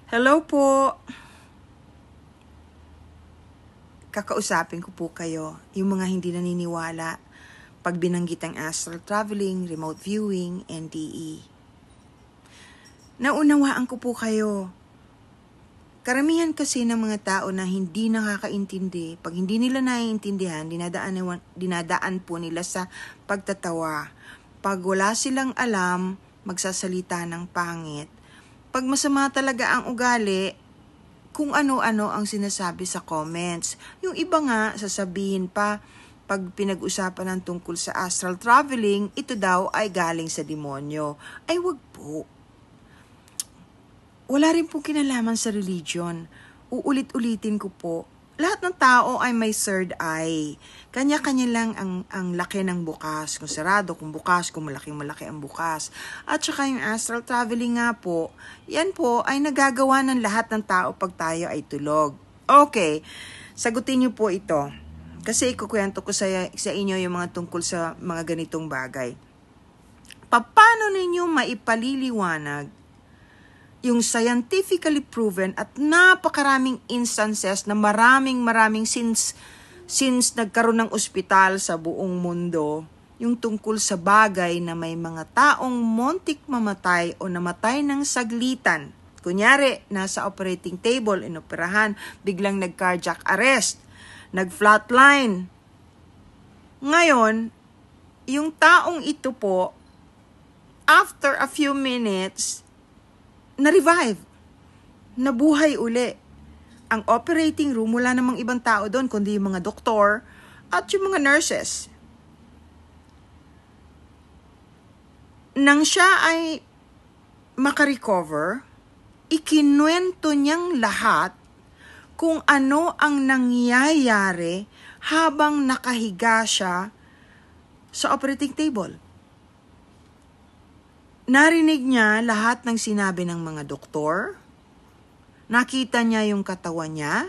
Hello po. Kakausapin ko po kayo, yung mga hindi naniniwala pag binanggit ang astral traveling, remote viewing, NDE. Naunawaan ko po kayo. Karamihan kasi ng mga tao na hindi nakakaintindi, pag hindi nila naiintindihan, dinadaan po nila sa pagtatawa. Pag wala silang alam, magsasalita ng pangit. Pag masama talaga ang ugali, kung ano-ano ang sinasabi sa comments. Yung iba nga, sasabihin pa, pag pinag-usapan ng tungkol sa astral traveling, ito daw ay galing sa demonyo. Ay wag po. Wala rin pong kinalaman sa religion. Uulit-ulitin ko po. Lahat ng tao ay may third eye. Kanya-kanya lang ang laki ng bukas. Kung sarado, kung bukas, kung malaki ang bukas. At saka yung astral traveling nga po, yan po ay nagagawa ng lahat ng tao pag tayo ay tulog. Okay, sagutin niyo po ito. Kasi ikukwento ko sa inyo yung mga tungkol sa mga ganitong bagay. Paano ninyo maipaliliwanag yung scientifically proven at napakaraming instances na maraming since nagkaroon ng ospital sa buong mundo, yung tungkol sa bagay na may mga taong muntik mamatay o namatay ng saglitan. Kunyari, nasa operating table, inoperahan, biglang nag-cardiac arrest, nag-flatline. Ngayon, yung taong ito po, after a few minutes, na-revive, nabuhay uli. Ang operating room, wala namang ibang tao doon, kundi yung mga doktor at yung mga nurses. Nang siya ay makarecover, ikinuwento niyang lahat kung ano ang nangyayari habang nakahiga siya sa operating table. Narinig niya lahat ng sinabi ng mga doktor, nakita niya yung katawan niya,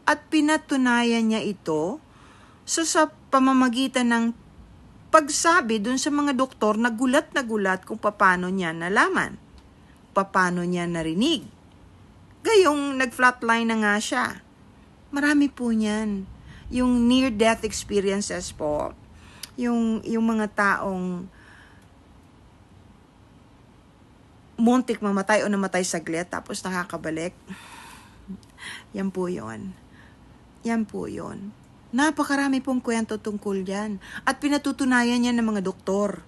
at pinatunayan niya ito sa pamamagitan ng pagsabi dun sa mga doktor na gulat kung paano niya nalaman, paano niya narinig. Gayong nag-flatline na nga siya. Marami po niyan. Yung near-death experiences po, yung mga taong muntik mamatay o namatay saglit tapos nakakabalik. Yan po yun. Napakarami pong kwento tungkol yan. At pinatutunayan yan ng mga doktor.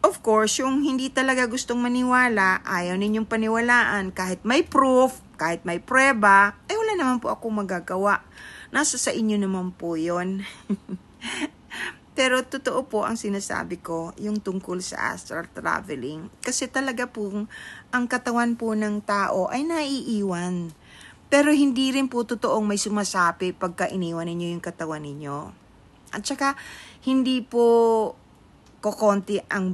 Of course, yung hindi talaga gustong maniwala, ayaw ninyong paniwalaan, kahit may proof, kahit may prueba, ay wala naman po akong magagawa. Nasa sa inyo naman po yun. Pero totoo po ang sinasabi ko, yung tungkol sa astral traveling. Kasi talaga po, ang katawan po ng tao ay naiiwan. Pero hindi rin po totoong may sumasapi pagka iniwan ninyo yung katawan ninyo. At saka, hindi po kokonti ang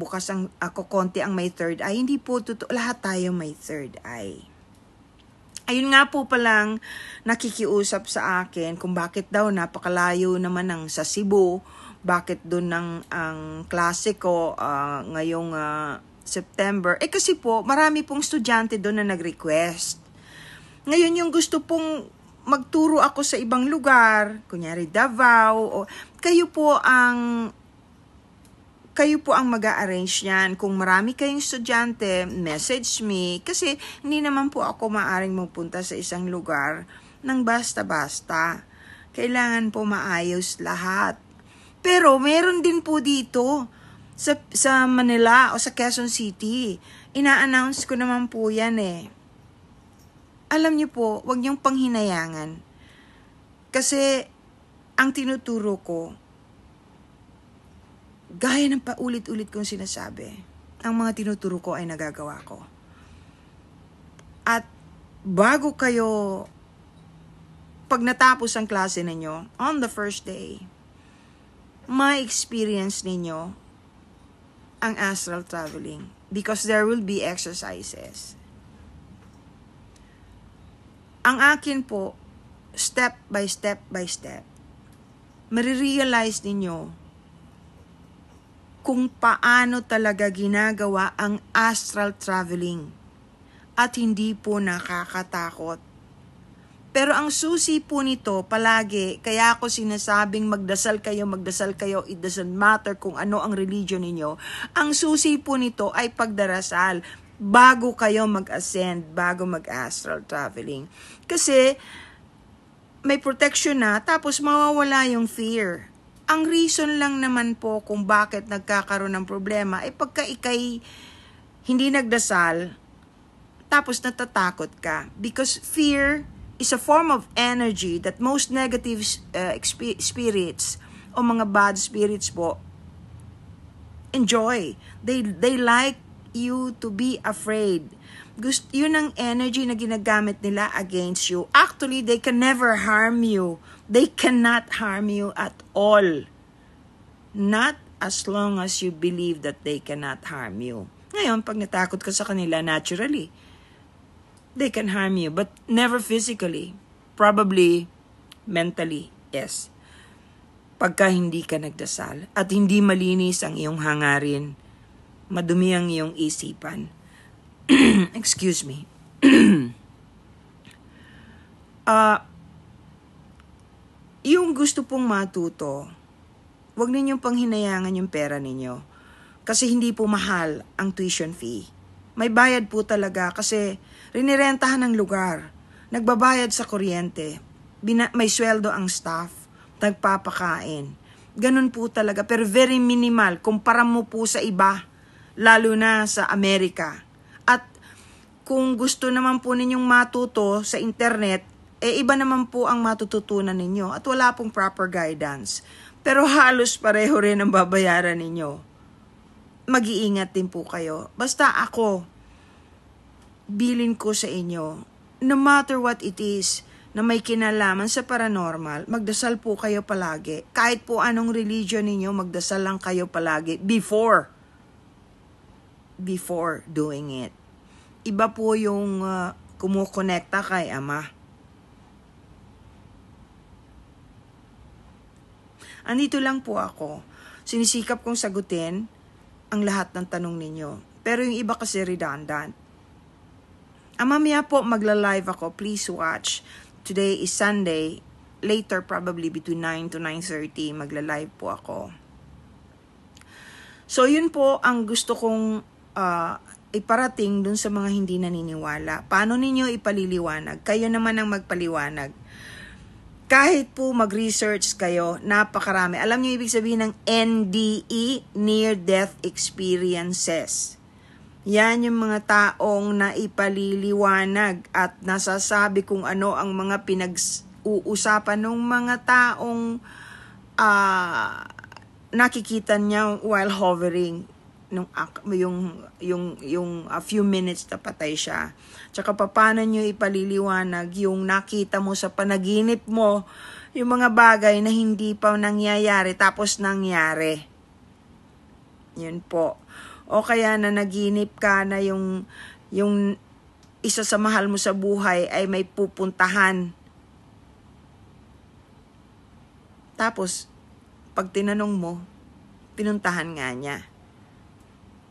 may third eye. Hindi po totoo, lahat tayo may third eye. Ayun nga po palang nakikiusap sa akin kung bakit daw napakalayo naman ng sa Cebu, bakit doon ang klase ko ngayong September. Kasi po, marami pong estudyante doon na nag-request. Ngayon yung gusto pong magturo ako sa ibang lugar, kunyari Davao, kayo po ang mag-a-arrange niyan. Kung marami kayong estudyante, message me. Kasi hindi naman po ako maaring magpunta sa isang lugar ng basta-basta. Kailangan po maayos lahat. Pero meron din po dito sa Manila o sa Quezon City. Ina-announce ko naman po yan eh. Alam niyo po, wag niyong panghinayangan. Kasi ang tinuturo ko, gaya ng paulit-ulit kong sinasabi, ang mga tinuturo ko ay nagagawa ko. At bago kayo, pag natapos ang klase ninyo, on the first day, ma-experience ninyo ang astral traveling because there will be exercises. Ang akin po, step by step, marirealize ninyo kung paano talaga ginagawa ang astral traveling. at hindi po nakakatakot. Pero ang susi po nito palagi, kaya ako sinasabing magdasal kayo, it doesn't matter kung ano ang religion ninyo. Ang susi po nito ay pagdarasal bago kayo mag-ascend, bago mag-astral traveling. Kasi may protection na, tapos mawawala yung fear. Ang reason lang naman po kung bakit nagkakaroon ng problema ay pagka ikay hindi nagdasal, tapos natatakot ka. Because fear is a form of energy that most negative spirits o mga bad spirits po enjoy. They like you to be afraid. Yun ang energy na ginagamit nila against you. Actually, they can never harm you. They cannot harm you at all. Not as long as you believe that they cannot harm you. Ngayon, pag natakot ka sa kanila, naturally, they can harm you, but never physically. Probably mentally, yes. Pagka hindi ka nagdasal at hindi malinis ang iyong hangarin, madumi ang iyong isipan. Excuse me. Yung gusto pong matuto, huwag ninyong panghinayangan yung pera ninyo. Kasi hindi po mahal ang tuition fee. May bayad po talaga kasi rinirentahan ng lugar. Nagbabayad sa kuryente. May sweldo ang staff. Nagpapakain. Ganun po talaga. Pero very minimal. Kumpara mo po sa iba. Lalo na sa Amerika. At kung gusto naman po ninyong matuto sa internet, iba naman po ang matututunan ninyo. At wala pong proper guidance. Pero halos pareho rin ang babayaran ninyo. Mag-iingat din po kayo. Basta ako, bilin ko sa inyo, no matter what it is, na may kinalaman sa paranormal, magdasal po kayo palagi. Kahit po anong religion ninyo, magdasal lang kayo palagi before doing it. Iba po yung kumukonekta kay Ama. Andito lang po ako. Sinisikap kong sagutin ang lahat ng tanong ninyo. Pero yung iba kasi redundant. Mamaya po magla-live ako. Please watch. Today is Sunday. Later, probably between 9 to 9:30, magla-live po ako. So, yun po ang gusto kong iparating dun sa mga hindi naniniwala. Paano ninyo ipaliliwanag? Kayo naman ang magpaliwanag. Kahit po mag-research kayo, napakarami. Alam niyo ibig sabihin ng NDE, Near Death Experiences. Yan yung mga taong naipaliliwanag at nasasabi kung ano ang mga pinag-uusapan ng mga taong nakikita niya while hovering. Yung a few minutes na patay siya. Tsaka paano nyo ipaliliwanag yung nakita mo sa panaginip mo, yung mga bagay na hindi pa nangyayari tapos nangyari. Yun po. O kaya na naginip ka na yung isa sa mahal mo sa buhay ay may pupuntahan. Tapos, pag tinanong mo, pinuntahan nga niya.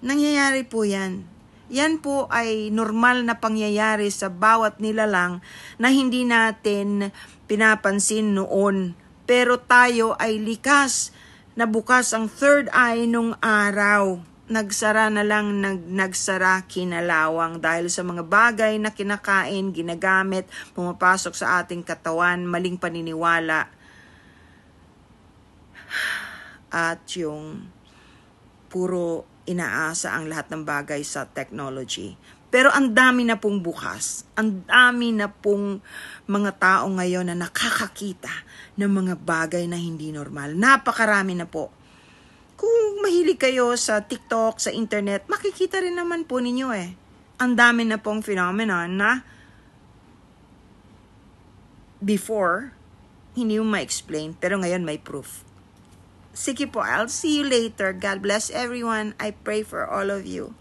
Nangyayari po yan. Yan po ay normal na pangyayari sa bawat nilalang na hindi natin pinapansin noon. Pero tayo ay likas na bukas ang third eye nung araw. Nagsara na lang, nagsara kinalawang dahil sa mga bagay na kinakain, ginagamit, pumapasok sa ating katawan, maling paniniwala. At yung puro inaasa ang lahat ng bagay sa technology. Pero ang dami na pong bukas. Ang dami na pong mga tao ngayon na nakakakita ng mga bagay na hindi normal. Napakarami na po. Kung mahilig kayo sa TikTok, sa internet, makikita rin naman po ninyo eh. Ang dami na pong phenomenon na before, hindi mo ma-explain, pero ngayon may proof. Sige po, I'll see you later. God bless everyone. I pray for all of you.